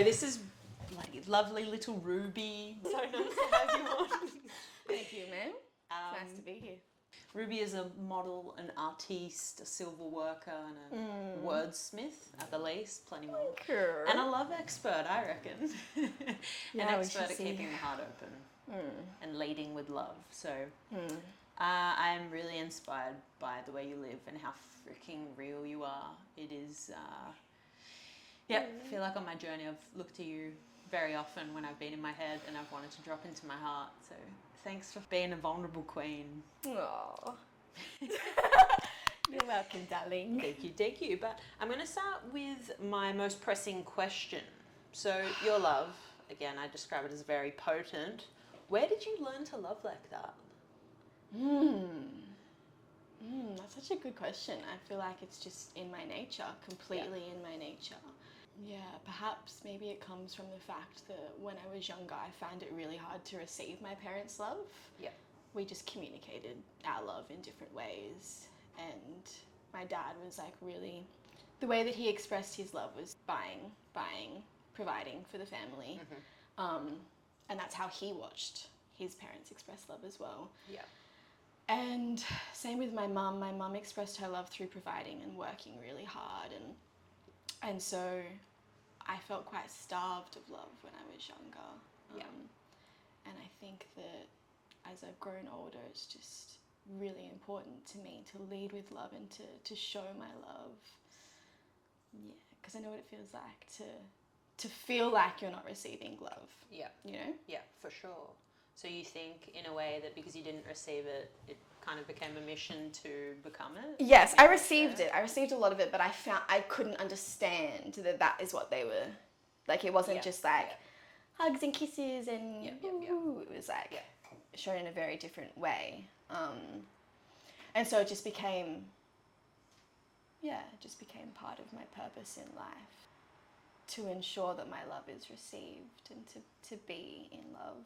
This is bloody lovely little Ruby. So nice to have you on. Thank you, ma'am. It's nice to be here. Ruby is a model, an artiste, a silver worker, and a wordsmith at the least, plenty more. And a love expert, I reckon. An expert at keeping the heart open and leading with love. So I'm really inspired by the way you live and how freaking real you are. It is, I feel like on my journey I've looked to you very often when I've been in my head and I've wanted to drop into my heart. So thanks for being a vulnerable queen. Aww. You're welcome, darling. Thank you. But I'm going to start with my most pressing question. So your love, again, I describe it as very potent. Where did you learn to love like that? That's such a good question. I feel like it's just in my nature, completely in my nature. Yeah, perhaps maybe it comes from the fact that when I was younger, I found it really hard to receive my parents' love. Yeah. We just communicated our love in different ways. And my dad was like really, the way that he expressed his love was buying, providing for the family. And that's how he watched his parents express love as well. Yeah. And same with my mum. My mum expressed her love through providing and working really hard. And so I felt quite starved of love when I was younger. And I think that as I've grown older, it's just really important to me to lead with love and to show my love. Yeah, because I know what it feels like to feel like you're not receiving love. Yeah. You know? Yeah, for sure. So you think in a way that because you didn't receive it, it kind of became a mission to become it? Yes, I received it. I received a lot of it, but I couldn't understand that is what they were. Like, it wasn't just like hugs and kisses and it was like shown in a very different way. And so it just became part of my purpose in life to ensure that my love is received and to be in love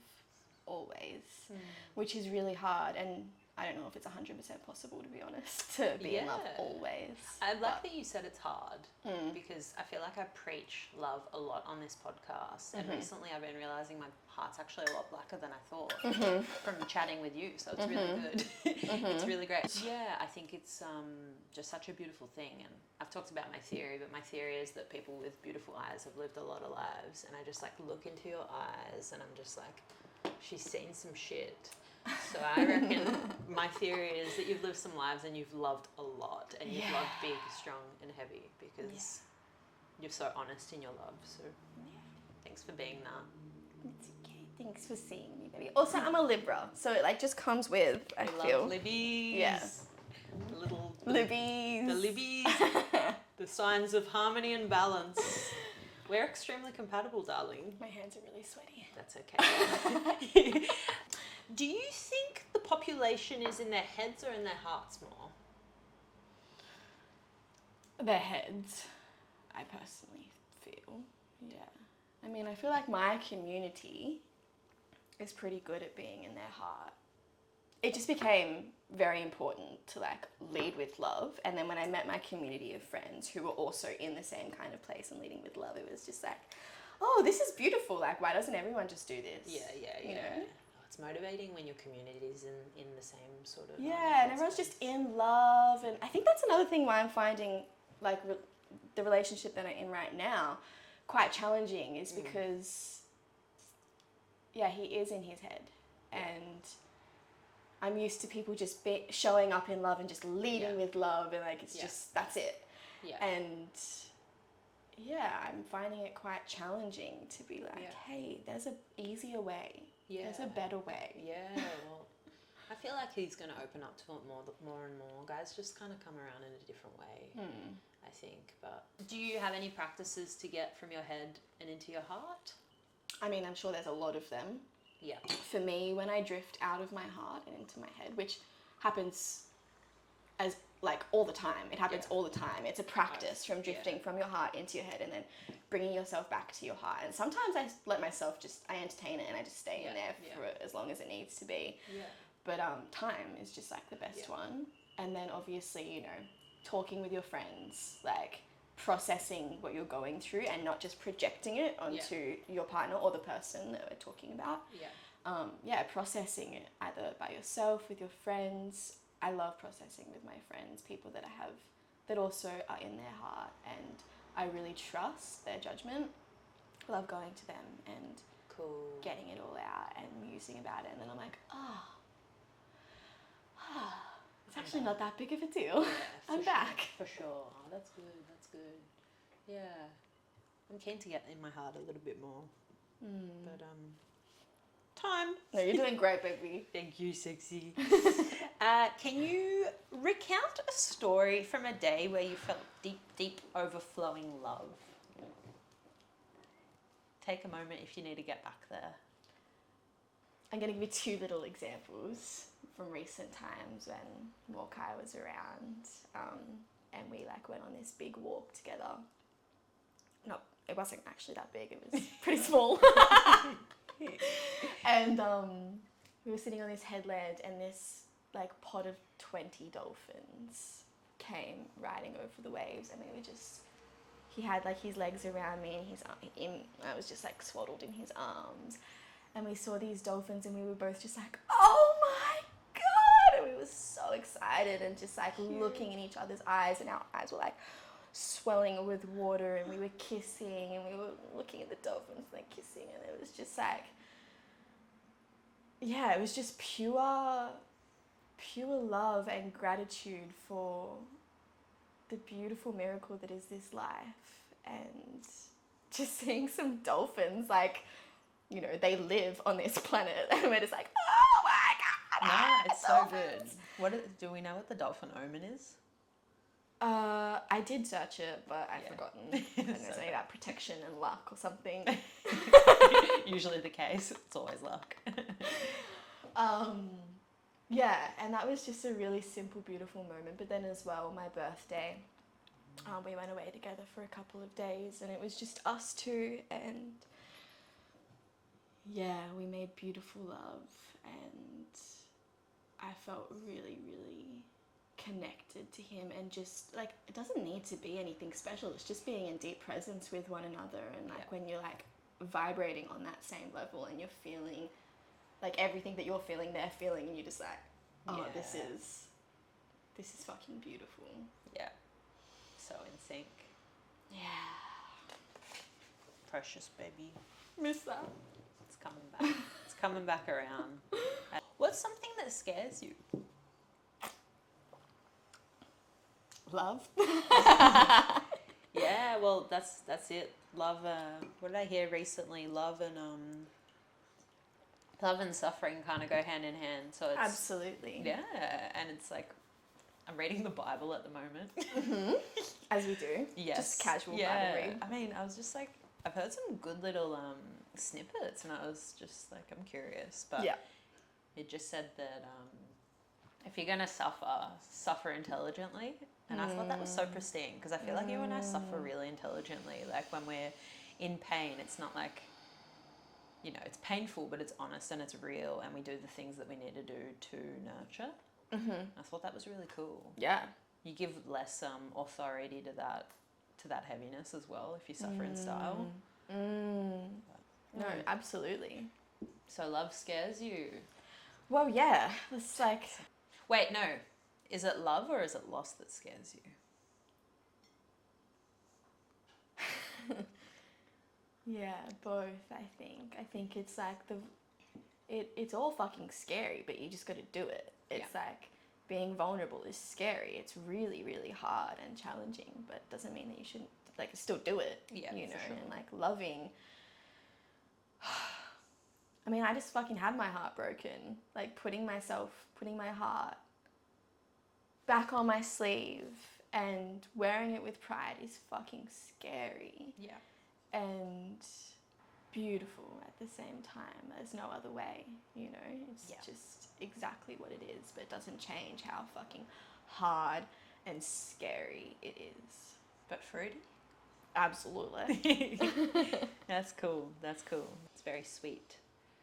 always, which is really hard. And I don't know if it's 100% possible, to be honest, to be in love always. I like that you said it's hard because I feel like I preach love a lot on this podcast. And recently I've been realizing my heart's actually a lot blacker than I thought from chatting with you. So it's really good. It's really great. Yeah, I think it's just such a beautiful thing. And I've talked about my theory, but my theory is that people with beautiful eyes have lived a lot of lives. And I just like look into your eyes and I'm just like, she's seen some shit. So I reckon my theory is that you've lived some lives and you've loved a lot and you've loved big, strong and heavy because you're so honest in your love. So thanks for being that. It's okay. Thanks for seeing me, baby. Also, I'm a Libra, so it like just comes with, I feel. Love Libbies. Yeah. The little Libbies. The Libbies. The signs of harmony and balance. We're extremely compatible, darling. My hands are really sweaty. That's okay. Do you think the population is in their heads or in their hearts more? Their heads, I personally feel. Yeah. I mean, I feel like my community is pretty good at being in their heart. It just became very important to like lead with love. And then when I met my community of friends who were also in the same kind of place and leading with love, it was just like, oh, this is beautiful. Like, why doesn't everyone just do this? Yeah. You know? It's motivating when your community is in the same sort of... Yeah, and everyone's just in love. And I think that's another thing why I'm finding like the relationship that I'm in right now quite challenging is because, he is in his head. And I'm used to people just showing up in love and just leading with love and like it's just, that's it. Yeah. And I'm finding it quite challenging to be like, hey, there's an easier way. Yeah. There's a better way. Yeah, well, I feel like he's going to open up to it more and more. Guys just kind of come around in a different way, I think. But do you have any practices to get from your head and into your heart? I mean, I'm sure there's a lot of them. Yeah. For me, when I drift out of my heart and into my head, which happens as like all the time. It happens all the time. It's a practice from drifting from your heart into your head and then bringing yourself back to your heart. And sometimes I let myself I entertain it and I just stay in there for as long as it needs to be. Yeah. But time is just like the best one. And then obviously, you know, talking with your friends, like processing what you're going through and not just projecting it onto your partner or the person that we're talking about. Processing it either by yourself, with your friends. I love processing with my friends, people that I have that also are in their heart and I really trust their judgment. I love going to them and getting it all out and musing about it, and then I'm like, it's actually not that big of a deal. I'm back. For sure. Oh, that's good. Yeah. I'm keen to get in my heart a little bit more. But time. No, you're doing great, baby. Thank you, sexy. Can you recount a story from a day where you felt deep overflowing love? Take a moment if you need to get back there. I'm going to give you 2 little examples from recent times when Morkai was around, and we went on this big walk together. No, it wasn't actually that big. It was pretty small. And we were sitting on this headland, and this pod of 20 dolphins came riding over the waves, and we were just. He had his legs around me, and I was just swaddled in his arms. And we saw these dolphins, and we were both just oh my God! And we were so excited and just looking in each other's eyes, and our eyes were swelling with water, and we were kissing, and we were looking at the dolphins and kissing, and it was just it was just pure love and gratitude for the beautiful miracle that is this life, and just seeing some dolphins they live on this planet, and we're just oh my God! No, it's dolphins. So good. Do we know what the dolphin omen is? I did search it, but I've forgotten. I think it's something about protection and luck or something. Usually the case. It's always luck. And that was just a really simple, beautiful moment. But then as well, my birthday, we went away together for a couple of days, and it was just us two, and we made beautiful love, and I felt really, really connected to him, and just it doesn't need to be anything special. It's just being in deep presence with one another, and when you're vibrating on that same level, and you're feeling everything that you're feeling, they're feeling, and you're just this is fucking beautiful. Yeah. So in sync. Yeah. Precious baby. Miss that. It's coming back. It's coming back around. What's something that scares you? Love. Yeah, well, that's it. Love. What did I hear recently? Love and suffering kind of go hand in hand. So it's absolutely. Yeah, and it's I'm reading the Bible at the moment. Mm-hmm. As we do. Yes. Just casual Bible read. I mean, I was just I've heard some good little snippets, and I was just I'm curious. But it just said that if you're gonna suffer intelligently. And I thought that was so pristine, because I feel you and I suffer really intelligently. When we're in pain, it's not it's painful, but it's honest and it's real, and we do the things that we need to do to nurture. Mm-hmm. I thought that was really cool. Yeah. You give less authority to that heaviness as well if you suffer in style. No, absolutely. So love scares you. Well, yeah. It's Wait, no. Is it love or is it loss that scares you? Yeah, both, I think. I think it's it's all fucking scary, but you just got to do it. It's being vulnerable is scary. It's really, really hard and challenging, but it doesn't mean that you shouldn't still do it. Yeah, you know, for sure. And loving. I mean, I just fucking had my heart broken. Putting my heart back on my sleeve and wearing it with pride is fucking scary. Yeah. And beautiful at the same time. There's no other way, It's just exactly what it is, but it doesn't change how fucking hard and scary it is. But fruity? Absolutely. That's cool. It's very sweet.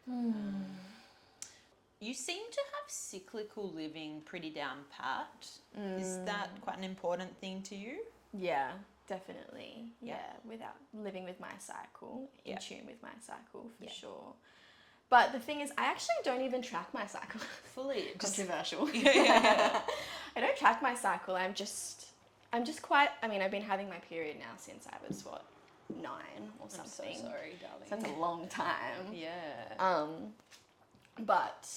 You seem to have cyclical living pretty down pat. Is that quite an important thing to you? Yeah, Definitely. Yeah. Without living with my cycle, in tune with my cycle for sure. But the thing is, I actually don't even track my cycle. Fully. Controversial. Yeah. I don't track my cycle. I'm just quite, I mean, I've been having my period now since I was, 9 or something. I'm so sorry, darling. So that's a long time. Yeah. But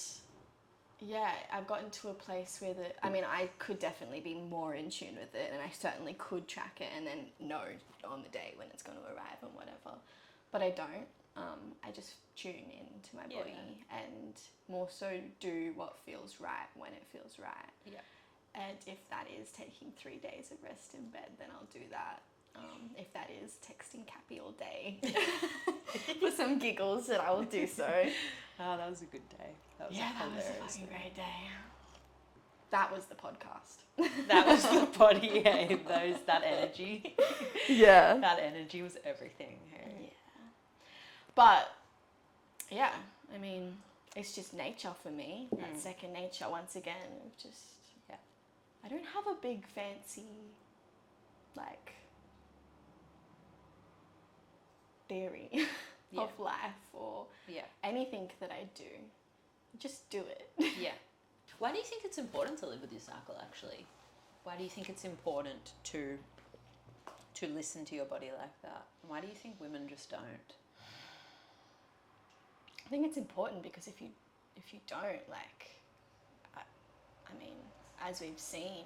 yeah, I've gotten to a place where I could definitely be more in tune with it, and I certainly could track it and then know on the day when it's going to arrive and whatever. But I don't. I just tune into my body and more so do what feels right when it feels right. Yeah. And if that is taking 3 days of rest in bed, then I'll do that. If that is texting Cappy all day for some giggles, then I will do so. Oh, that was a good day. That was That was a fucking great day. That was the podcast. That was the body, that energy. Yeah. That energy was everything. Hey? Yeah. But, yeah, I mean, it's just nature for me. That's second nature once again. I don't have a big fancy, theory of life or anything that I do. Just do it. Yeah. Why do you think it's important to live with your cycle, actually? Why do you think it's important to listen to your body like that? Why do you think women just don't? I think it's important because if you don't, I mean, as we've seen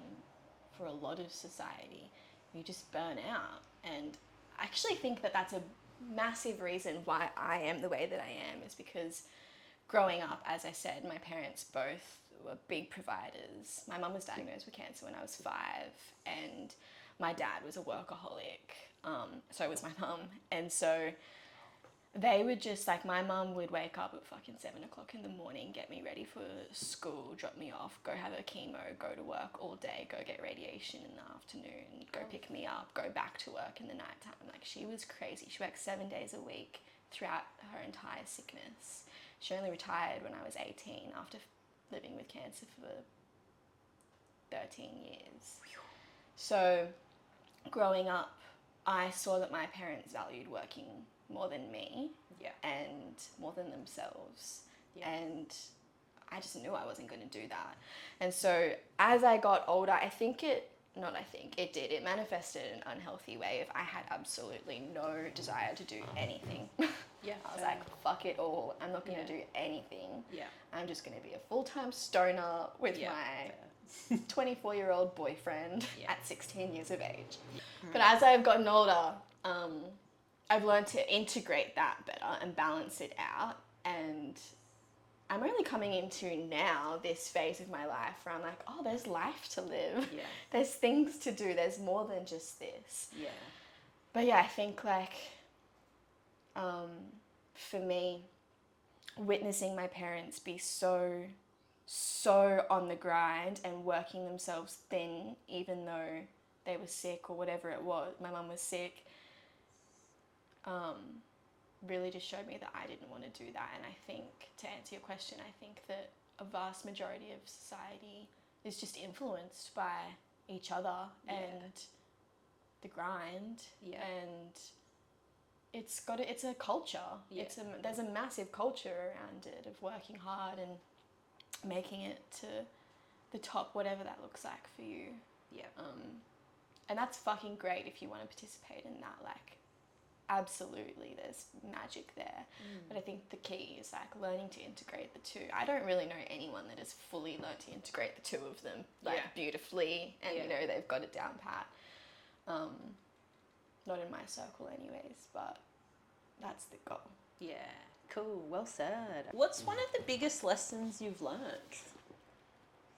for a lot of society, you just burn out. And I actually think that that's a massive reason why I am the way that I am, is because growing up, as I said, my parents both were big providers. My mum was diagnosed with cancer when I was 5, and my dad was a workaholic. So was my mum. And so they would just, my mum would wake up at fucking 7 o'clock in the morning, get me ready for school, drop me off, go have a chemo, go to work all day, go get radiation in the afternoon, go pick me up, go back to work in the nighttime. She was crazy. She worked 7 days a week throughout her entire sickness. She only retired when I was 18 after living with cancer for 13 years. So growing up, I saw that my parents valued working more than me and more than themselves. And I just knew I wasn't going to do that. And so as I got older, it manifested in an unhealthy way if I had absolutely no desire to do anything. I was like, fuck it all. I'm not going to do anything. I'm just going to be a full-time stoner with my 24-year-old boyfriend at 16 years of age. But as I've gotten older, I've learned to integrate that better and balance it out. And I'm only coming into now this phase of my life where I'm like, oh, there's life to live. There's things to do. There's more than just this. But I think for me, witnessing my parents be so on the grind and working themselves thin, even though they were sick or whatever it was, my mum was sick, really just showed me that I didn't want to do that. And I think, to answer your question, I think that a vast majority of society is just influenced by each other and the grind. And it's a culture. There's a massive culture around it of working hard and making it to the top, whatever that looks like for you. And that's fucking great if you want to participate in that. Absolutely, there's magic there. But I think the key is learning to integrate the two. I don't really know anyone that has fully learned to integrate the two of them beautifully, and they've got it down pat. Not in my circle anyways, but that's the goal. Yeah, cool, well said. What's one of the biggest lessons you've learnt?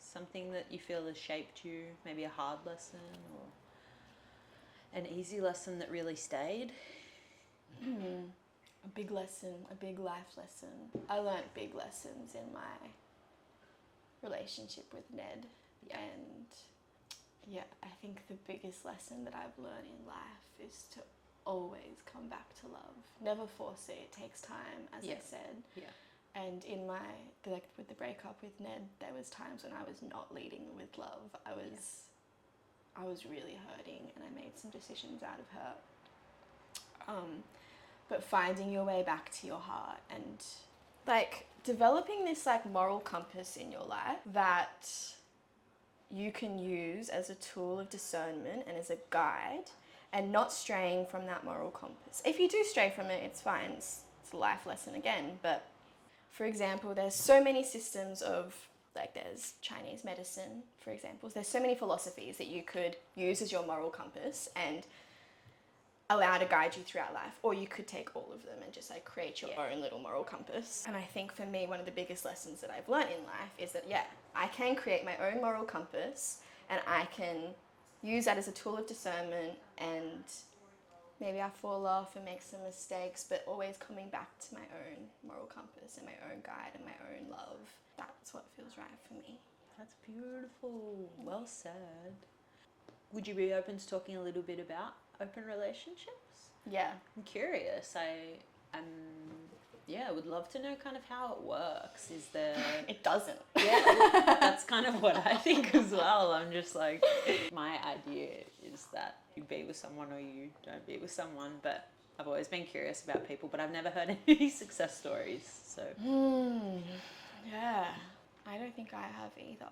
Something that you feel has shaped you, maybe a hard lesson or an easy lesson that really stayed? A big lesson, a big life lesson. I learnt big lessons in my relationship with Ned. And I think the biggest lesson that I've learned in life is to always come back to love. Never force it. It takes time, as I said. And in with the breakup with Ned, there was times when I was not leading with love. I was I was really hurting and I made some decisions out of hurt. But finding your way back to your heart and like developing this like moral compass in your life that you can use as a tool of discernment and as a guide, and not straying from that moral compass. If you do stray from it, it's fine. It's a life lesson again. But for example, there's so many systems of, like there's Chinese medicine, for example. There's so many philosophies that you could use as your moral compass and allow to guide you throughout life. Or you could take all of them and just like create your own little moral compass. And I think for me, one of the biggest lessons that I've learned in life is that, I can create my own moral compass and I can use that as a tool of discernment, and maybe I fall off and make some mistakes, but always coming back to my own moral compass and my own guide and my own love. That's what feels right for me. That's beautiful. Well said. Would you be open to talking a little bit about open relationships? Yeah. I'm curious. I would love to know kind of how it works. Is there... It doesn't. Yeah, that's kind of what I think as well. I'm just like, my idea is that you be with someone or you don't be with someone, but I've always been curious about people, but I've never heard any success stories, so. Yeah, I don't think I have either.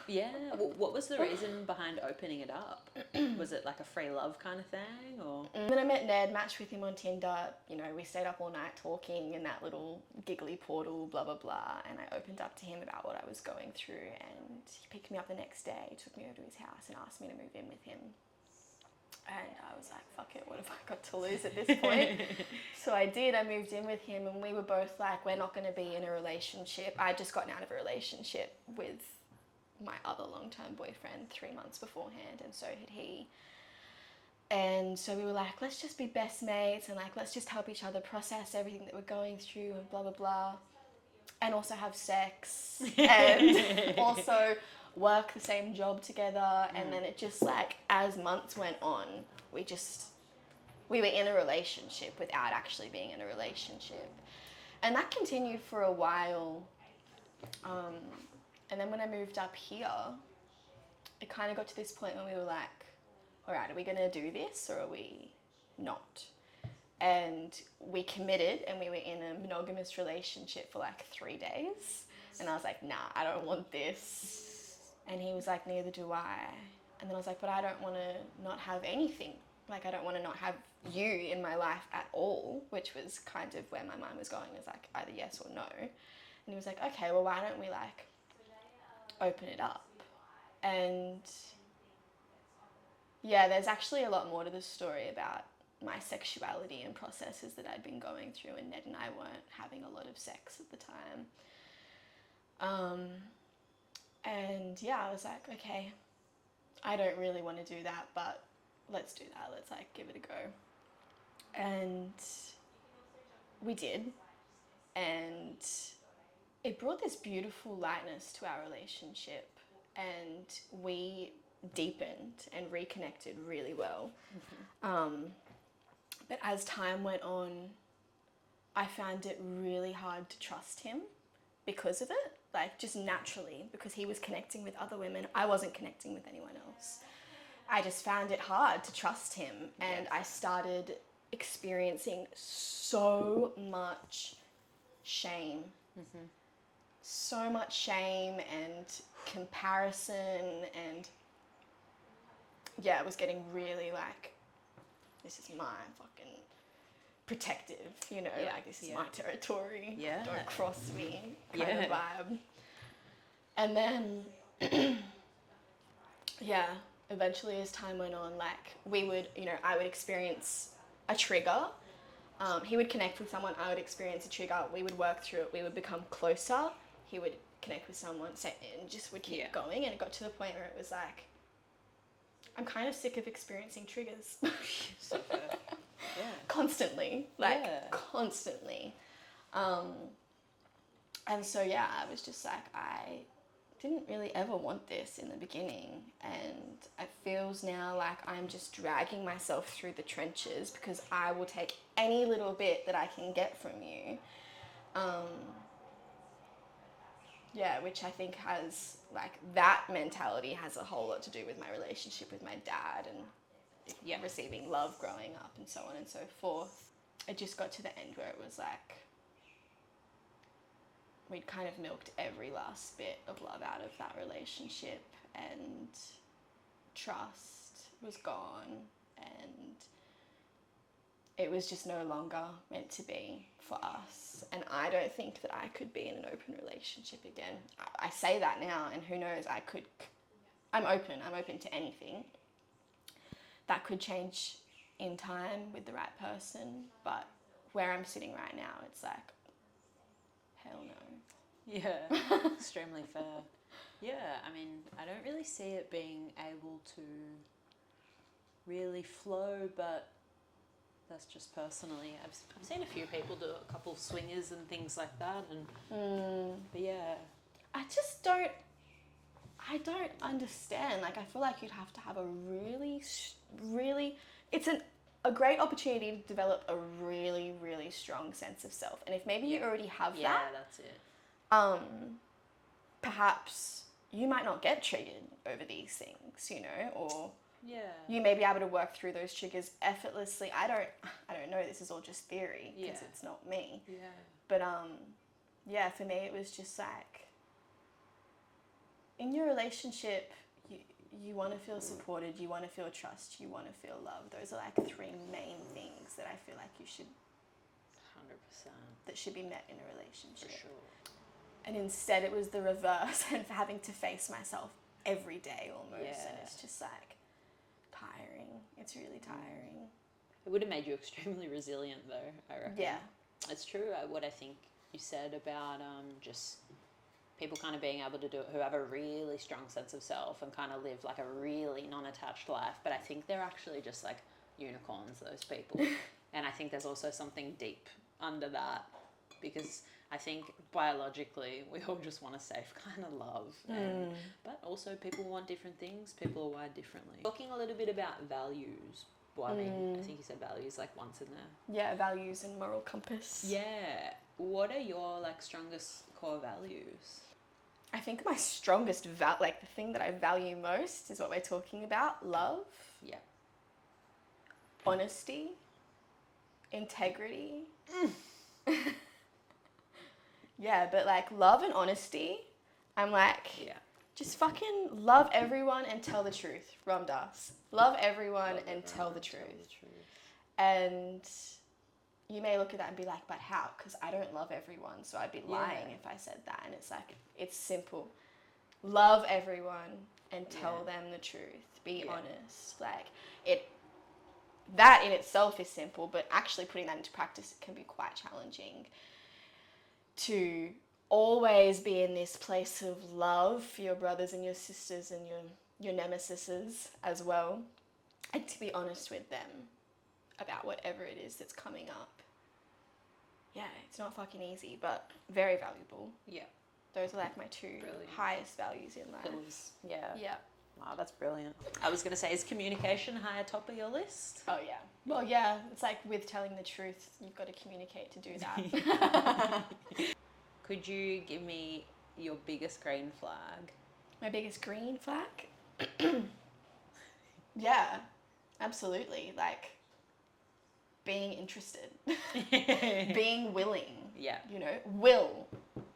Yeah, what was the reason behind opening it up? Was it like a free love kind of thing, or? When I met Ned, matched with him on Tinder, we stayed up all night talking in that little giggly portal, blah, blah, blah, and I opened up to him about what I was going through, and he picked me up the next day, took me over to his house and asked me to move in with him. And I was like, fuck it, what have I got to lose at this point? So I did, I moved in with him, and we were both like, we're not going to be in a relationship. I'd just gotten out of a relationship with my other long-term boyfriend 3 months beforehand, and so had he. And so we were like, let's just be best mates, and like, let's just help each other process everything that we're going through, and blah, blah, blah. And also have sex, and also work the same job together. And then it just like, as months went on, we were in a relationship without actually being in a relationship. And that continued for a while. And then when I moved up here, it kind of got to this point when we were like, all right, are we going to do this or are we not? And we committed, and we were in a monogamous relationship for like 3 days. And I was like, nah, I don't want this. And he was like, neither do I. And then I was like, but I don't want to not have anything. Like, I don't want to not have you in my life at all, which was kind of where my mind was going, is like either yes or no. And he was like, okay, well, why don't we like open it up? And yeah, there's actually a lot more to the story about my sexuality and processes that I'd been going through, and Ned and I weren't having a lot of sex at the time. And yeah, I was like, okay, I don't really want to do that, but let's do that. Let's like give it a go. And we did. And it brought this beautiful lightness to our relationship, and we deepened and reconnected really well. But as time went on, I found it really hard to trust him because of it, like just naturally, because he was connecting with other women. I wasn't connecting with anyone else. I just found it hard to trust him, and I started experiencing so much shame. So much shame and comparison, and yeah, it was getting really like, this is my fucking protective, like this is my territory. Yeah. Don't cross me kind of vibe. And then, eventually as time went on, like we would, I would experience a trigger. He would connect with someone, I would experience a trigger, we would work through it, we would become closer, he would connect with someone, and just would keep going, and it got to the point where it was like, I'm kind of sick of experiencing triggers. Constantly, constantly. And so, I was just like, I didn't really ever want this in the beginning, and it feels now like I'm just dragging myself through the trenches because I will take any little bit that I can get from you. Yeah, which I think has, like, that mentality has a whole lot to do with my relationship with my dad and receiving love growing up and so on and so forth. It just got to the end where it was like we'd kind of milked every last bit of love out of that relationship, and trust was gone, and it was just no longer meant to be for us. And I don't think that I could be in an open relationship again. I say that now, and who knows, I'm open to anything. That could change in time with the right person, but where I'm sitting right now, it's like, hell no. Yeah, extremely fair. Yeah, I mean, I don't really see it being able to really flow, but that's just personally. I've seen a few people do a couple of swingers and things like that, and but yeah, I don't understand. Like, I feel like you'd have to have a really, it's a great opportunity to develop a really, really strong sense of self. And if maybe you already have that, that's it. Perhaps you might not get triggered over these things, you know, or Yeah. you may be able to work through those triggers effortlessly. I don't know. This is all just theory because it's not me. Yeah. But yeah, for me it was just like, in your relationship, you want to feel supported, you want to feel trust, you want to feel love. Those are like three main things that I feel like you should 100%. that should be met in a relationship. For sure. And instead it was the reverse, and having to face myself every day almost. Yeah. And it's just like tiring. It's really tiring. It would have made you extremely resilient, though, I reckon. Yeah. It's true, what I think you said about just people kind of being able to do it who have a really strong sense of self and kind of live like a really non-attached life. But I think they're actually just like unicorns, those people. And I think there's also something deep under that, because I think biologically we all just want a safe kind of love. But also people want different things. People are wired differently. Talking a little bit about values. Well, I mean, I think you said values like once in there. Yeah, values and moral compass. Yeah. What are your like strongest core values? I think my strongest like the thing that I value most is what we're talking about: love, Yeah. honesty, integrity. Yeah, but like love and honesty, I'm like, just fucking love everyone and tell the truth. Ram Dass. Love everyone and tell the truth. And you may look at that and be like, but how? Because I don't love everyone, so I'd be lying if I said that. And it's like, it's simple. Love everyone and tell them the truth. Be honest. Like, that in itself is simple, but actually putting that into practice can be quite challenging. To always be in this place of love for your brothers and your sisters and your nemesises as well, and to be honest with them about whatever it is that's coming up. Yeah, it's not fucking easy, but very valuable. Yeah. Those are like my two highest values in life. Yeah. Yeah. Wow, that's brilliant. I was going to say, is communication high at top of your list? Oh, yeah. Well, yeah, it's like with telling the truth, you've got to communicate to do that. Could you give me your biggest green flag? My biggest green flag? Yeah, absolutely. Like, being interested. Being willing. Yeah. You know, will.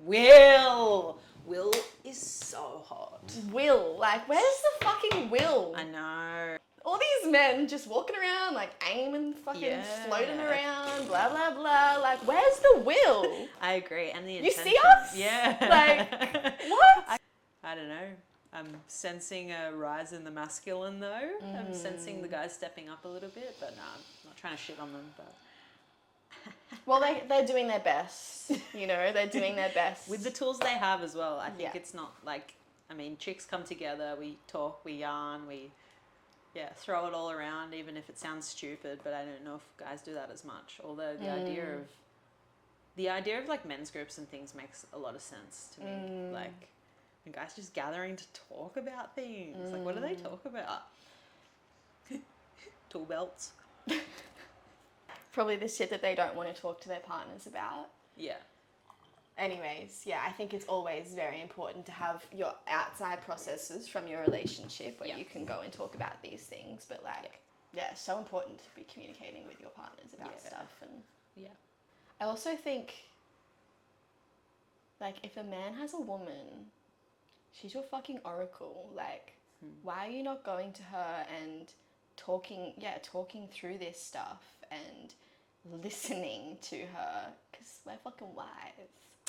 Will is so hot. Will. Like, where's the fucking will? I know. All these men just walking around, like, aiming, fucking floating around, blah, blah, blah. Like, where's the will? I agree. And the You intention. see us? Yeah. Like, what? I don't know. I'm sensing a rise in the masculine, though. I'm sensing the guys stepping up a little bit, but no, I'm not trying to shit on them, but... Well, they're doing their best, you know, they're doing their best. With the tools they have as well. I think it's not like, I mean, chicks come together, we talk, we yarn, we, throw it all around, even if it sounds stupid, but I don't know if guys do that as much. Although the idea of like men's groups and things makes a lot of sense to me. Like, and guys just gathering to talk about things. Like, what do they talk about? Tool belts. Probably the shit that they don't want to talk to their partners about. Yeah. Anyways, yeah, I think it's always very important to have your outside processes from your relationship where you can go and talk about these things. But like, yeah, it's so important to be communicating with your partners about stuff. And I also think, like, if a man has a woman, she's your fucking oracle. Like, why are you not going to her and talking through this stuff and listening to her? Because we're fucking wise.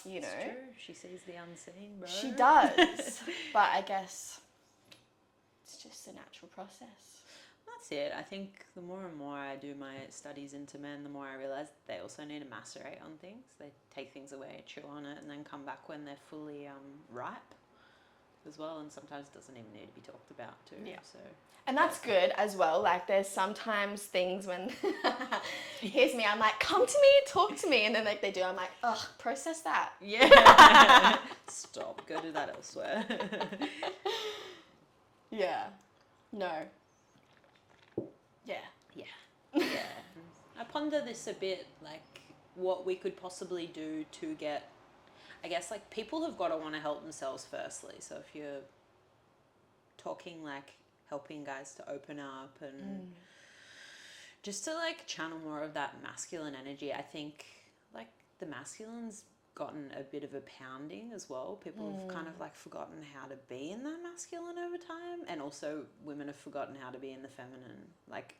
You know? It's true. She sees the unseen, bro. She does. But I guess it's just a natural process. That's it. I think the more and more I do my studies into men, the more I realise they also need to macerate on things. They take things away, chew on it, and then come back when they're fully ripe as well. And sometimes it doesn't even need to be talked about too. Yeah. So. And that's good as well. Like, there's sometimes things when here's me, I'm like, come to me, talk to me, and then like they do, I'm like, ugh, process that. Yeah. Stop. Go do that elsewhere. Yeah. No. Yeah. Yeah. Yeah. I ponder this a bit, like what we could possibly do to get, I guess, like people have got to want to help themselves firstly. So if you're talking like helping guys to open up and just to like channel more of that masculine energy, I think like the masculine's gotten a bit of a pounding as well. People have kind of like forgotten how to be in that masculine over time, and also women have forgotten how to be in the feminine. Like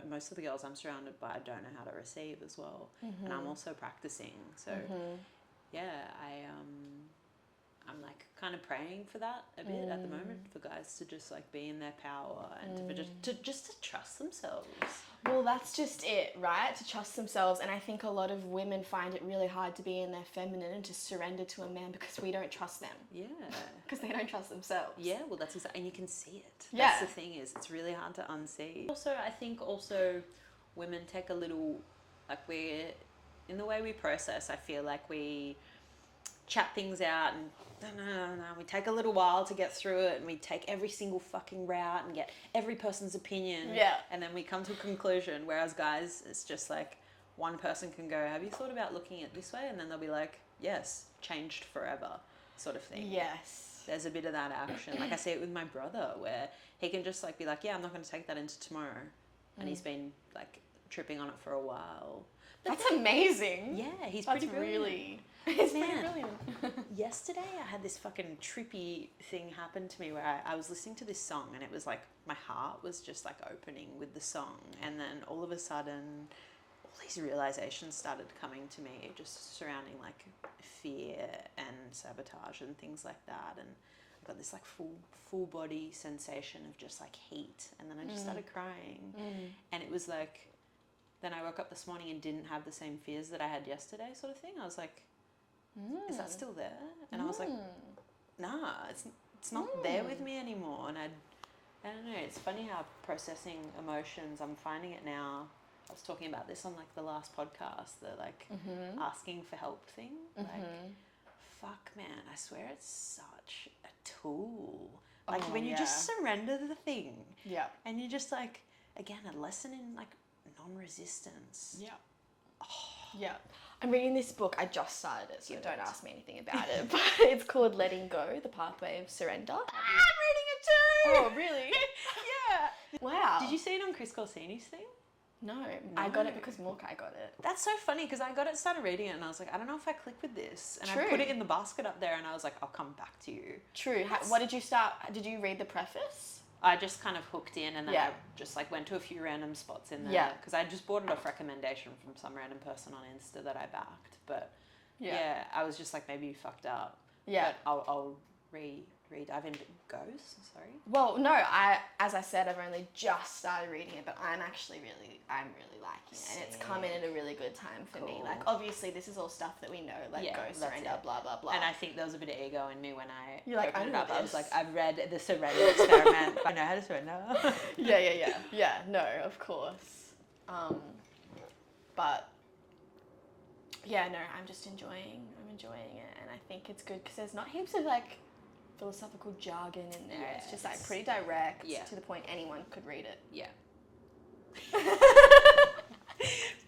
most of the girls I'm surrounded by don't know how to receive as well, and I'm also practicing. So yeah, I'm like kind of praying for that a bit at the moment, for guys to just like be in their power and to trust themselves. Well, that's just it, right? To trust themselves. And I think a lot of women find it really hard to be in their feminine and to surrender to a man because we don't trust them. Yeah. Because they don't trust themselves. Yeah, well, that's exactly, and you can see it. Yeah. That's the thing is, it's really hard to unsee. Also, I think women take a little, like in the way we process, I feel like we chat things out and we take a little while to get through it, and we take every single fucking route and get every person's opinion, and then we come to a conclusion. Whereas guys, it's just like one person can go, have you thought about looking at this way? And then they'll be like, yes, changed forever sort of thing. Yes. There's a bit of that action. Like I see it with my brother, where he can just like be like, yeah, I'm not going to take that into tomorrow, and he's been like tripping on it for a while. But that's amazing. Yeah, he's pretty brilliant. He's pretty brilliant. Yesterday I had this fucking trippy thing happen to me where I was listening to this song, and it was like my heart was just like opening with the song, and then all of a sudden all these realizations started coming to me just surrounding like fear and sabotage and things like that, and I got this like full body sensation of just like heat, and then I just started crying, and it was like, then I woke up this morning and didn't have the same fears that I had yesterday sort of thing. I was like, is that still there? And I was like, nah, it's not there with me anymore. And I don't know, it's funny how processing emotions, I'm finding it now. I was talking about this on like the last podcast, the like asking for help thing. Like, fuck man, I swear it's such a tool. Like when you just surrender the thing. Yeah. And you just like, again, a lesson in like non-resistance. Yeah. Yeah. I'm reading this book. I just started it, so don't ask me anything about it. But it's called Letting Go, The Pathway of Surrender. I'm reading it too! Oh, really? Yeah. Wow. Did you see it on Chris Corsini's thing? No. I got it because Morkai got it. That's so funny, because I started reading it, and I was like, I don't know if I click with this. And True. I put it in the basket up there, and I was like, I'll come back to you. True. What did you start? Did you read the preface? I just kind of hooked in, and then I just like went to a few random spots in there. Because I just bought it off recommendation from some random person on Insta that I backed. But yeah, I was just like, maybe you fucked up. Yeah. But I'll redive into Ghost. Sorry. Well, no, as I said, I've only just started reading it, but I'm really liking it, and it's come in at a really good time for me. Like, obviously, this is all stuff that we know, like go, surrender, blah blah blah. And I think there was a bit of ego in me when I opened it up. This. I was like, I've read the Surrender Experiment. I know how to surrender. Yeah. No, of course. But yeah, no, I'm enjoying it, and I think it's good because there's not heaps of like philosophical jargon in there. It's just like pretty direct, to the point. Anyone could read it. Yeah.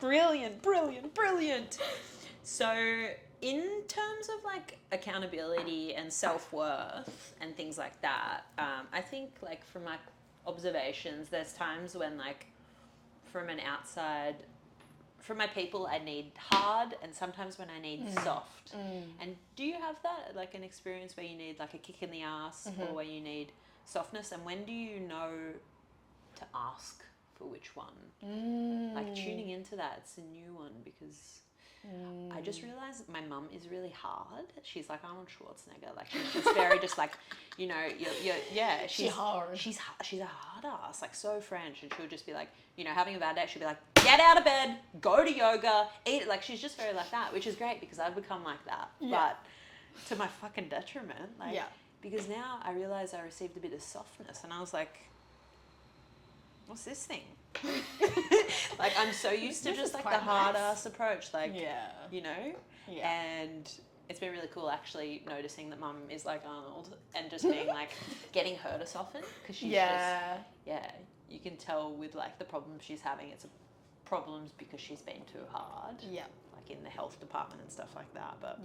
Brilliant. So, in terms of like accountability and self-worth and things like that, I think like from my observations, there's times when like from an outside, from my people, I need hard, and sometimes when I need soft. And do you have that, like an experience where you need like a kick in the ass or where you need softness? And when do you know to ask for which one? Like tuning into that, it's a new one because I just realized my mum is really hard. She's like Arnold Schwarzenegger. Like she's just very just like, you know, yeah. She's hard. She's a hard ass, like so French, and she'll just be like, you know, having a bad day, she'll be like, get out of bed, go to yoga, eat. Like she's just very like that, which is great because I've become like that. But to my fucking detriment, like because now I realize I received a bit of softness, and I was like, what's this thing? Like I'm so used to just like the hard ass approach, like you know, and it's been really cool actually noticing that mum is like Arnold and just being like getting her to soften because she's just you can tell with like the problems she's having, it's problems because she's been too hard, like in the health department and stuff like that. But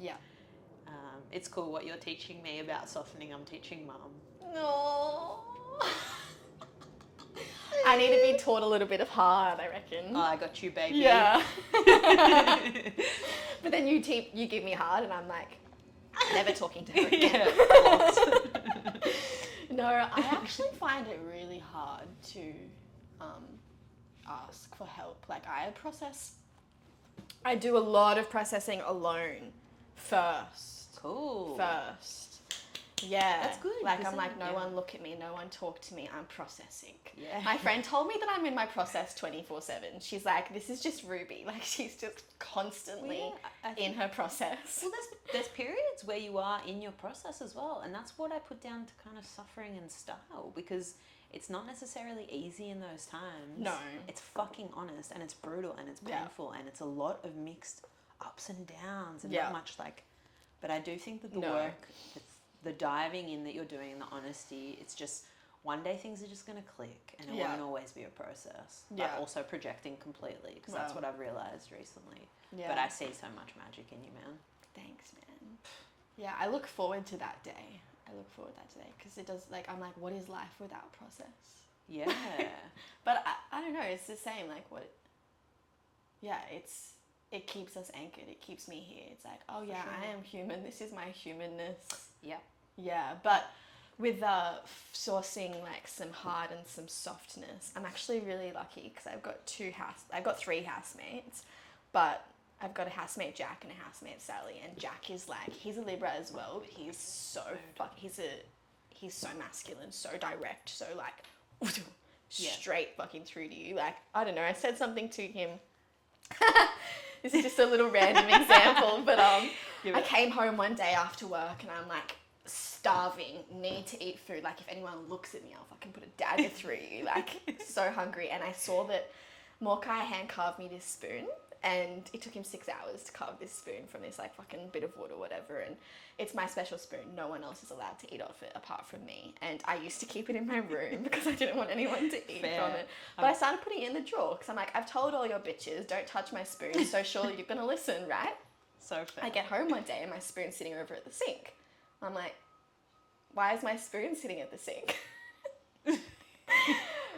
it's cool what you're teaching me about softening. I'm teaching mum. No. I need to be taught a little bit of hard, I reckon. Oh, I got you, baby. Yeah. But then you give me hard, and I'm like, never talking to her again. No, I actually find it really hard to ask for help. Like I do a lot of processing alone first. Cool. Yeah. That's good. Like I'm like, no one look at me, no one talk to me, I'm processing. Yeah. My friend told me that I'm in my process 24/7. She's like, this is just Ruby. Like she's just constantly in her process. Well, there's periods where you are in your process as well. And that's what I put down to kind of suffering and style, because it's not necessarily easy in those times. No. It's fucking honest, and it's brutal, and it's painful, and it's a lot of mixed ups and downs, and not much like, but I do think that the work, the diving in that you're doing, the honesty, it's just one day things are just going to click, and it won't always be a process. But also projecting completely, because that's what I've realized recently. But I see so much magic in you, man. Thanks, man. Yeah, I look forward to that day. Because it does, like, I'm like, what is life without process? Yeah. But I don't know, it's the same, like it keeps us anchored, it keeps me here. It's like, oh yeah, I am human, this is my humanness. Yep. Yeah, but with sourcing like some hard and some softness, I'm actually really lucky because I've got 3 housemates, but I've got a housemate Jack and a housemate Sally, and Jack is like, he's a Libra as well, but he's so he's so masculine, so direct, so like straight fucking through to you. Like, I don't know, I said something to him. This is just a little random example, but I came home one day after work and I'm like starving, need to eat food. Like if anyone looks at me, I'll fucking put a dagger through you. Like so hungry. And I saw that Morkai hand carved me this spoon, and it took him 6 hours to carve this spoon from this like fucking bit of wood or whatever. And it's my special spoon. No one else is allowed to eat off it apart from me. And I used to keep it in my room because I didn't want anyone to eat from it. But I started putting it in the drawer because I'm like, I've told all your bitches, don't touch my spoon. So surely you're going to listen, right? So fair. I get home one day and my spoon's sitting over at the sink. I'm like, why is my spoon sitting at the sink?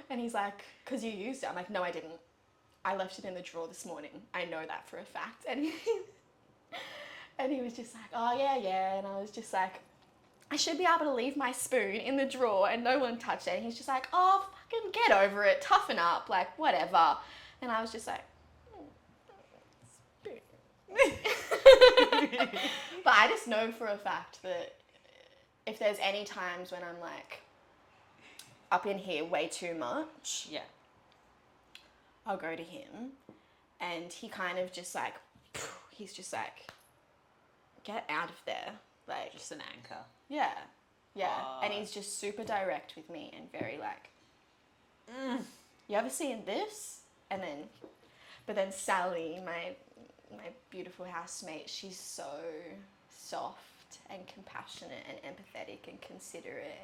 And he's like, because you used it. I'm like, no, I didn't. I left it in the drawer this morning. I know that for a fact. And he was just like, oh, yeah. And I was just like, I should be able to leave my spoon in the drawer and no one touched it. And he's just like, oh, fucking get over it. Toughen up. Like, whatever. And I was just like, spoon. But I just know for a fact that if there's any times when I'm like up in here way too much, I'll go to him, and he kind of just like, he's just like, get out of there. Like, just an anchor. Yeah. And he's just super direct with me and very like, you ever seen this? And then, but then Sally, my beautiful housemate, she's so soft and compassionate and empathetic and considerate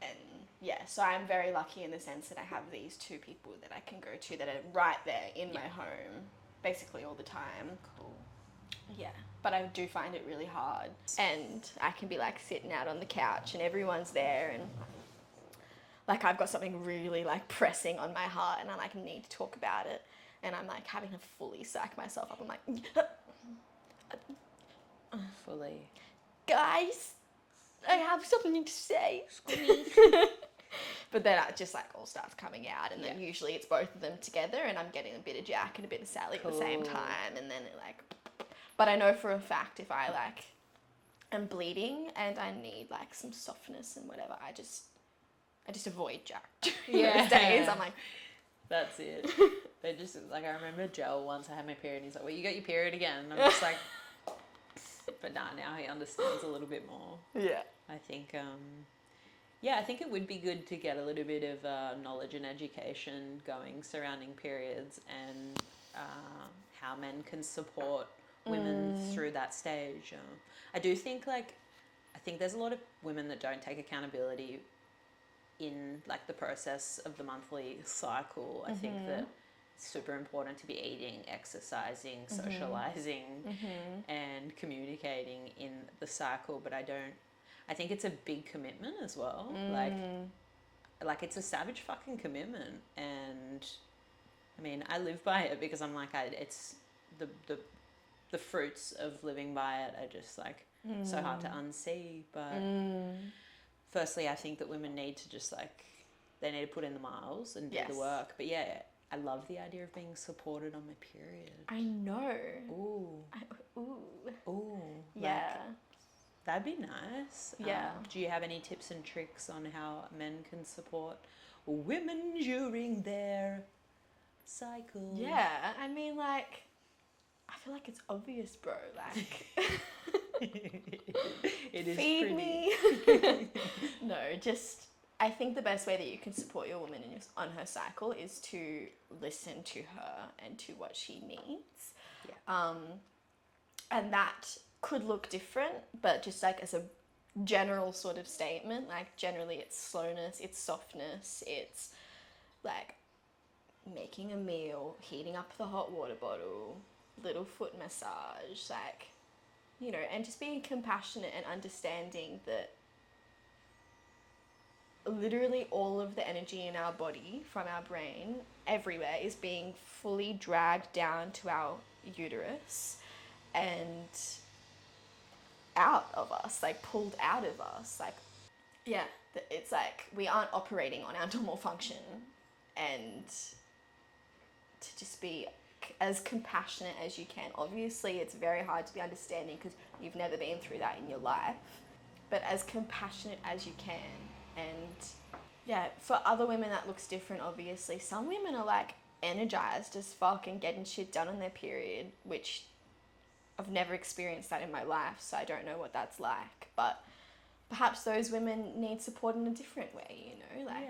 and yeah, so I'm very lucky in the sense that I have these 2 people that I can go to that are right there in my home, basically all the time. Cool. but I do find it really hard. And I can be like sitting out on the couch and everyone's there and like I've got something really like pressing on my heart and I like need to talk about it and I'm like having to fully psych myself up. I'm like, Fully. guys, I have something to say. But then it just like all starts coming out and then usually it's both of them together and I'm getting a bit of Jack and a bit of Sally at the same time and then it like, but I know for a fact if I like am bleeding and I need like some softness and whatever, I just avoid Jack. Those days I'm like, that's it. They just like, I remember Joel once I had my period and he's like, well, you got your period again. And I'm just like, but now he understands a little bit more. Yeah. I think, I think it would be good to get a little bit of knowledge and education going surrounding periods and how men can support women through that stage. I do think I think there's a lot of women that don't take accountability in like the process of the monthly cycle. I think that it's super important to be eating, exercising, socializing, and communicating in the cycle. But I think it's a big commitment as well. Like it's a savage fucking commitment. And I mean, I live by it because I'm like, it's the fruits of living by it are just like so hard to unsee. But firstly, I think that women need to just like, they need to put in the miles and do the work. But yeah, I love the idea of being supported on my period. I know. Ooh. Yeah. That'd be nice. Yeah. Do you have any tips and tricks on how men can support women during their cycle? Yeah, I mean, like, I feel like it's obvious, bro. Like, it is feed pretty. me. No, just, I think the best way that you can support your woman on her cycle is to listen to her and to what she needs. Yeah. And that could look different, but just like as a general sort of statement, like generally it's slowness, it's softness, it's like making a meal, heating up the hot water bottle, little foot massage, like, you know, and just being compassionate and understanding that literally all of the energy in our body from our brain everywhere is being fully dragged down to our uterus and out of us, like pulled out of us. Like, yeah, it's like we aren't operating on our normal function, and to just be as compassionate as you can. Obviously, it's very hard to be understanding because you've never been through that in your life, but as compassionate as you can. And yeah, for other women that looks different, obviously. Some women are like energized as fuck and getting shit done on their period, which I've never experienced that in my life, so I don't know what that's like. But perhaps those women need support in a different way, you know? Like,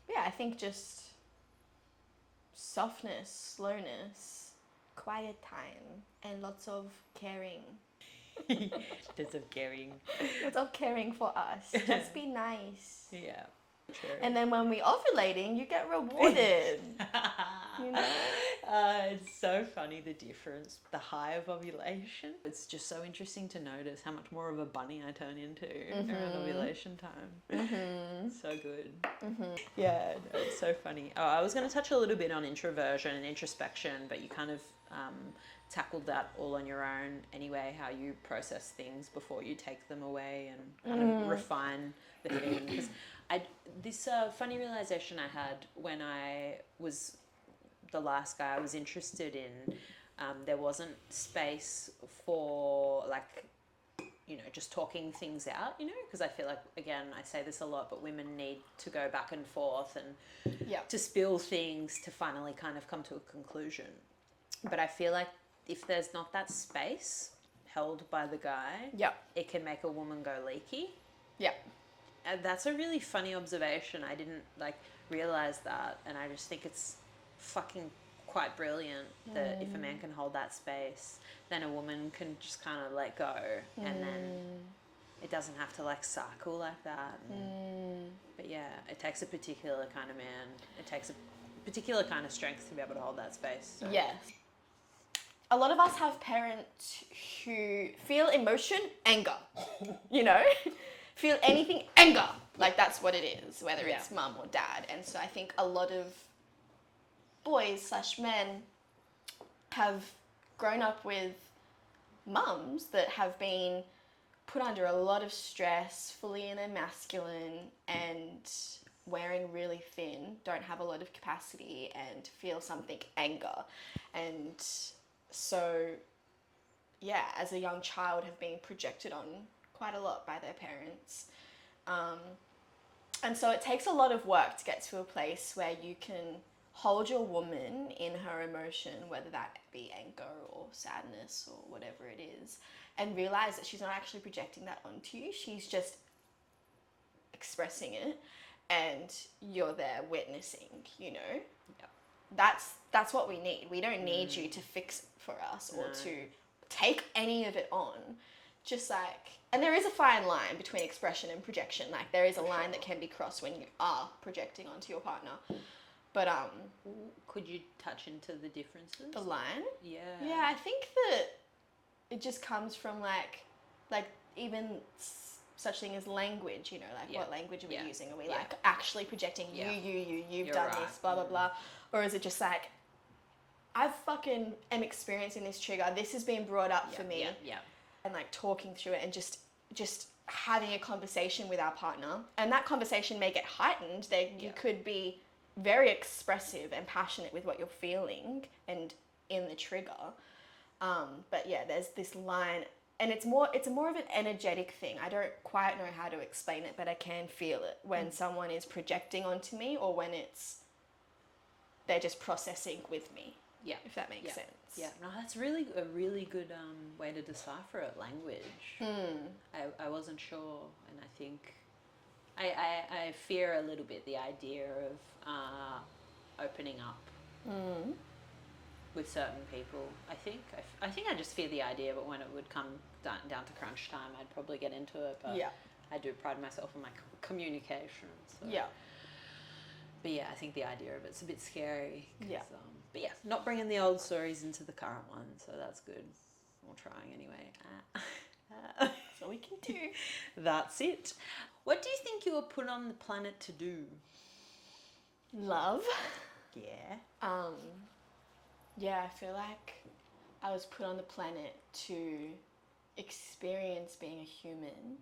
yeah, I think just softness, slowness, quiet time, and lots of caring. Lots of caring. Lots of caring for us. Just be nice. Yeah. True. And then when we're ovulating, you get rewarded. You know? It's so funny, the difference, the high of ovulation. It's just so interesting to notice how much more of a bunny I turn into around ovulation time. So good. Yeah, no, it's so funny. Oh, I was going to touch a little bit on introversion and introspection, but you kind of tackled that all on your own anyway, how you process things before you take them away and kind of refine the thing. Because this funny realization I had when I was the last guy I was interested in, there wasn't space for like, you know, just talking things out, you know, because I feel like, again, I say this a lot, but women need to go back and forth and to spill things to finally kind of come to a conclusion. But I feel like if there's not that space held by the guy, it can make a woman go leaky. And that's a really funny observation. I didn't like realize that, and I just think it's fucking quite brilliant that if a man can hold that space, then a woman can just kind of let go, and then it doesn't have to like cycle like that. But yeah, it takes a particular kind of man. It takes a particular kind of strength to be able to hold that space. So. Yes. a lot of us have parents who feel emotion, anger, you know? Feel anything, anger. Like that's what it is, whether it's mum or dad. And so I think a lot of boys/men have grown up with mums that have been put under a lot of stress, fully in their masculine and wearing really thin, don't have a lot of capacity and feel something anger. And so, yeah, as a young child have been projected on quite a lot by their parents. And so it takes a lot of work to get to a place where you can hold your woman in her emotion, whether that be anger or sadness or whatever it is, and realize that she's not actually projecting that onto you. She's just expressing it and you're there witnessing, you know? Yep. That's what we need. We don't need you to fix it for us or to take any of it on. Just like, and there is a fine line between expression and projection. Like there is a line that can be crossed when you are projecting onto your partner. But could you touch into the differences? the line? Yeah. Yeah, I think that it just comes from like even such thing as language, you know, like what language are we using? Are we like actually projecting you've You're done right. this, blah, blah, blah. Or is it just like, I fucking am experiencing this trigger. This has been brought up for me. Yeah. And like talking through it and just having a conversation with our partner. And that conversation may get heightened. You could be very expressive and passionate with what you're feeling and in the trigger. But yeah, there's this line, and it's more of an energetic thing. I don't quite know how to explain it, but I can feel it when someone is projecting onto me or when they're just processing with me. Yeah, if that makes sense. Yeah, no, that's a really good way to decipher it. Language. I wasn't sure, and I think I fear a little bit the idea of opening up with certain people. I think I just fear the idea, but when it would come down to crunch time, I'd probably get into it. But I do pride myself on my communication. So. Yeah. But yeah, I think the idea of it's a bit scary. Yeah. But yeah, not bringing the old stories into the current one, so that's good. We're trying anyway. That's all we can do. That's it. What do you think you were put on the planet to do? Love. Yeah. Yeah, I feel like I was put on the planet to experience being a human.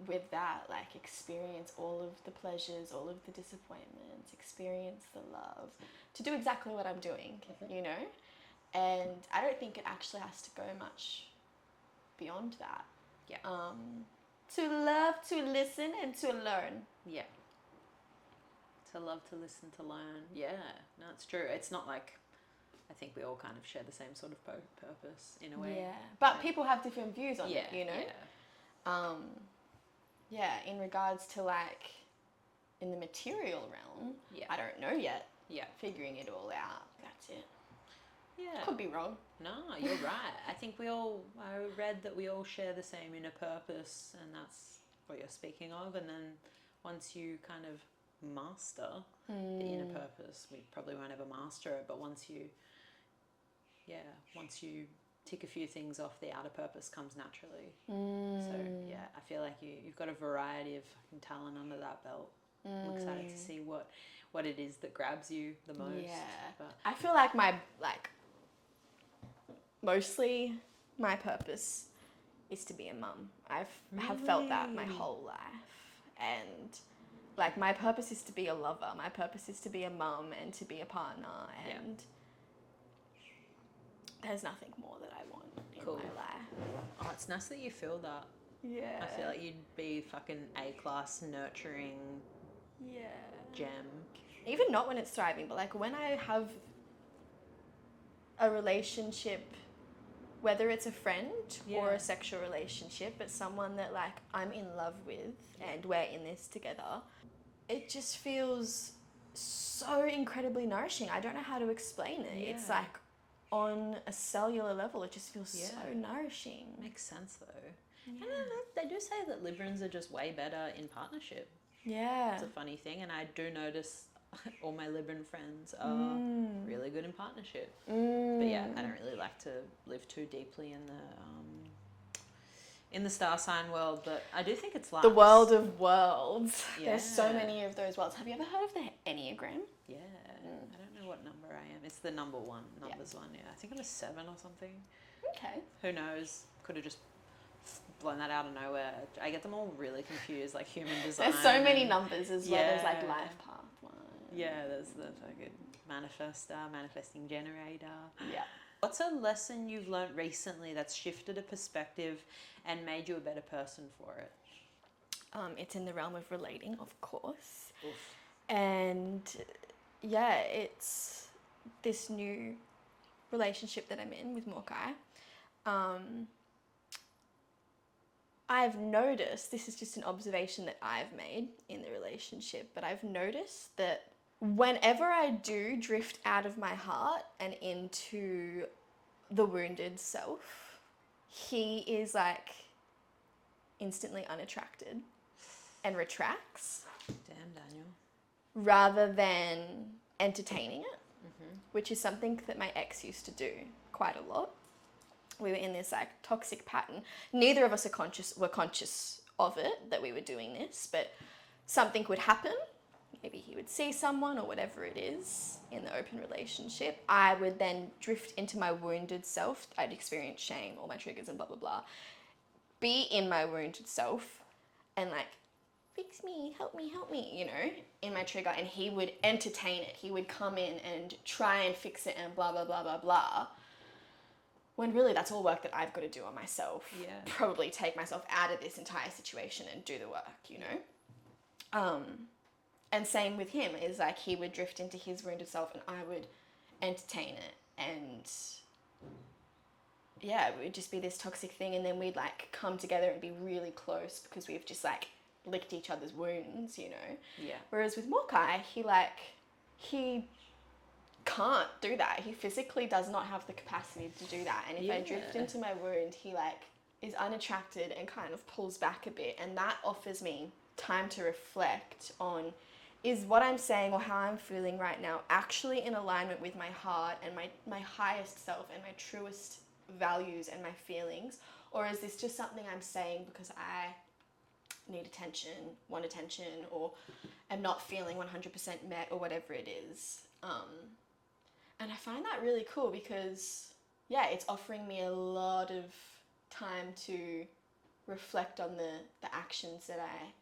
With that, like experience all of the pleasures, all of the disappointments, experience the love, to do exactly what I'm doing, you know? And I don't think it actually has to go much beyond that. Yeah. To love, to listen, and to learn. Yeah. To love, to listen, to learn. Yeah, no, it's true. It's not like, I think we all kind of share the same sort of purpose in a way. Yeah, but people have different views on it, you know? Yeah. Yeah, in regards to like, in the material realm, I don't know yet. Yeah. Figuring it all out. That's it. Yeah. Could be wrong. No, you're right. I think I read that we all share the same inner purpose, and that's what you're speaking of. And then once you kind of master the inner purpose, we probably won't ever master it, but once you tick a few things off, the outer purpose comes naturally. So yeah, I feel like you've got a variety of fucking talent under that belt. I'm excited to see what it is that grabs you the most. Yeah, but I feel like mostly my purpose is to be a mum. Have felt that my whole life, and like my purpose is to be a lover. My purpose is to be a mum and to be a partner, and there's nothing more that I want in my life. Oh, it's nice that you feel that. Yeah. I feel like you'd be fucking A-class nurturing gem. Even not when it's thriving, but like when I have a relationship, whether it's a friend or a sexual relationship, but someone that like I'm in love with and we're in this together, it just feels so incredibly nourishing. I don't know how to explain it. Yeah. It's like on a cellular level, it just feels so nourishing. Makes sense though. Yeah. And they do say that Librans are just way better in partnership. Yeah. It's a funny thing, and I do notice all my Libran friends are really good in partnership. But yeah, I don't really like to live too deeply in the star sign world, but I do think it's The world of worlds. Yeah. There's so many of those worlds. Have you ever heard of the Enneagram? Yeah. I don't know what number I am. It's the numbers one, yeah. I think I'm a 7 or something. Okay. Who knows? Could have just blown that out of nowhere. I get them all really confused, like human design. There's so many numbers as well. There's like life path one. Yeah, there's the fucking manifestor, manifesting generator. Yeah. What's a lesson you've learned recently that's shifted a perspective and made you a better person for it? It's in the realm of relating, of course. Oof. And yeah, it's this new relationship that I'm in with Morkai. I've noticed, this is just an observation that I've made in the relationship, but I've noticed that whenever I do drift out of my heart and into the wounded self, he is like instantly unattracted and retracts. Damn, Daniel. Rather than entertaining it, which is something that my ex used to do quite a lot. We were in this like toxic pattern. Neither of us were conscious of it, that we were doing this, but something would happen. Maybe he would see someone or whatever it is in the open relationship. I would then drift into my wounded self. I'd experience shame, all my triggers and blah, blah, blah. Be in my wounded self and like, fix me, help me, you know, in my trigger. And he would entertain it. He would come in and try and fix it and blah, blah, blah, blah, blah. When really that's all work that I've got to do on myself. Yeah. Probably take myself out of this entire situation and do the work, you know? And same with him, is like he would drift into his wounded self and I would entertain it. And yeah, it would just be this toxic thing. And then we'd like come together and be really close because we've just like licked each other's wounds, you know? Yeah. Whereas with Morkai, he can't do that. He physically does not have the capacity to do that. And if I drift into my wound, he like is unattracted and kind of pulls back a bit. And that offers me time to reflect on, is what I'm saying or how I'm feeling right now actually in alignment with my heart and my highest self and my truest values and my feelings? Or is this just something I'm saying because I need attention, want attention, or am not feeling 100% met or whatever it is? And I find that really cool because, yeah, it's offering me a lot of time to reflect on the actions that I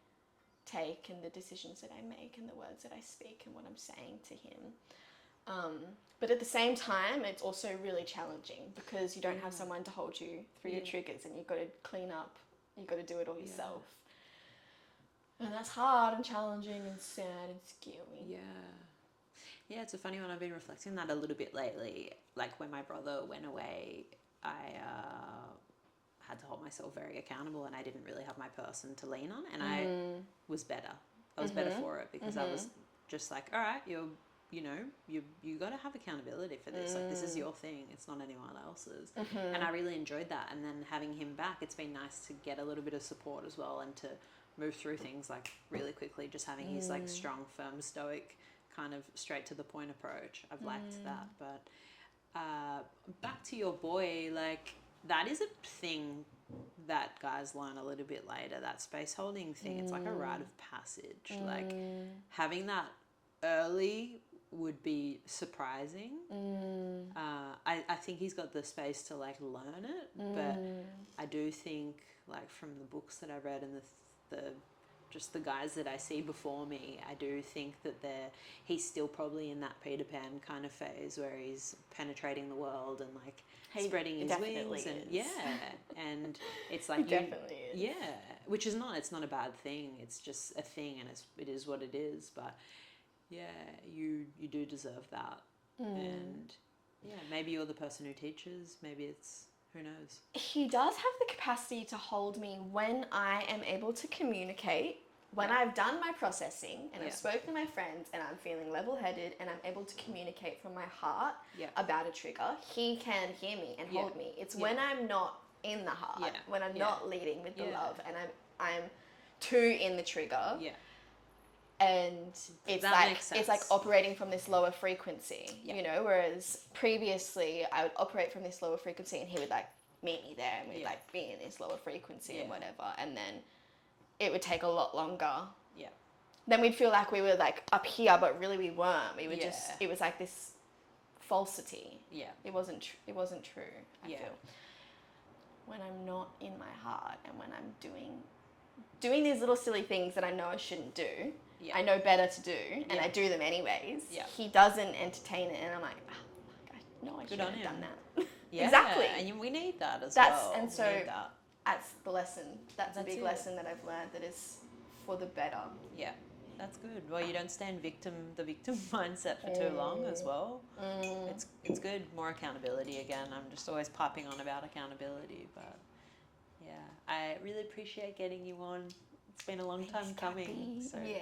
take and the decisions that I make and the words that I speak and what I'm saying to him. But at the same time, it's also really challenging because you don't have someone to hold you through your triggers and you've got to clean up, you've got to do it all yourself. And that's hard and challenging and sad and scary. Yeah. Yeah, it's a funny one. I've been reflecting on that a little bit lately. Like when my brother went away, I had to hold myself very accountable and I didn't really have my person to lean on, and I was better. I was better for it because I was just like, all right, you got to have accountability for this. Like, this is your thing. It's not anyone else's. And I really enjoyed that. And then having him back, it's been nice to get a little bit of support as well and to move through things like really quickly. Just having his like strong, firm, stoic, kind of straight to the point approach. I've liked that. But back to your boy, like that is a thing that guys learn a little bit later, that space holding thing. It's like a rite of passage. Like having that early would be surprising. I think he's got the space to like learn it, but I do think like from the books that I read and the just the guys that I see before me, I do think that he's still probably in that Peter Pan kind of phase where he's penetrating the world and like spreading his wings and and it's like definitely is. Yeah, which is not, it's not a bad thing. It's just a thing and it is what it is. But yeah, you do deserve that. And yeah, maybe you're the person who teaches. Maybe it's, who knows? He does have the capacity to hold me when I am able to communicate, when I've done my processing and I've spoken to my friends and I'm feeling level-headed and I'm able to communicate from my heart about a trigger. He can hear me and hold me. It's when I'm not in the heart, when I'm not leading with the love and I'm too in the trigger. and it's That like makes it's like sense. operating from this lower frequency, Yeah. you know, whereas previously I would operate from this lower frequency and he would like meet me there and we'd Yeah. like be in this lower frequency and Yeah. whatever, and then it would take a lot longer. Yeah. Then we'd feel like we were like up here, but really we weren't. We were Yeah. just, it was like this falsity. Yeah. It wasn't true, I Yeah. feel. When I'm not in my heart and when I'm doing these little silly things that I know I shouldn't do, Yeah. I know better to do, and Yeah. I do them anyways. Yeah. He doesn't entertain it, and I'm like, oh, I know I Good shouldn't on have done him. that. Yeah. Exactly. And we need that as That's well. and so We need that. that's the lesson. That's a That's big it. lesson that I've learned that is for the better. Yeah. That's good. Well, you don't stay in the victim mindset for too long as well. It's good. More accountability again. I'm just always piping on about accountability, but yeah, I really appreciate getting you on. It's been a long time coming. So Yeah.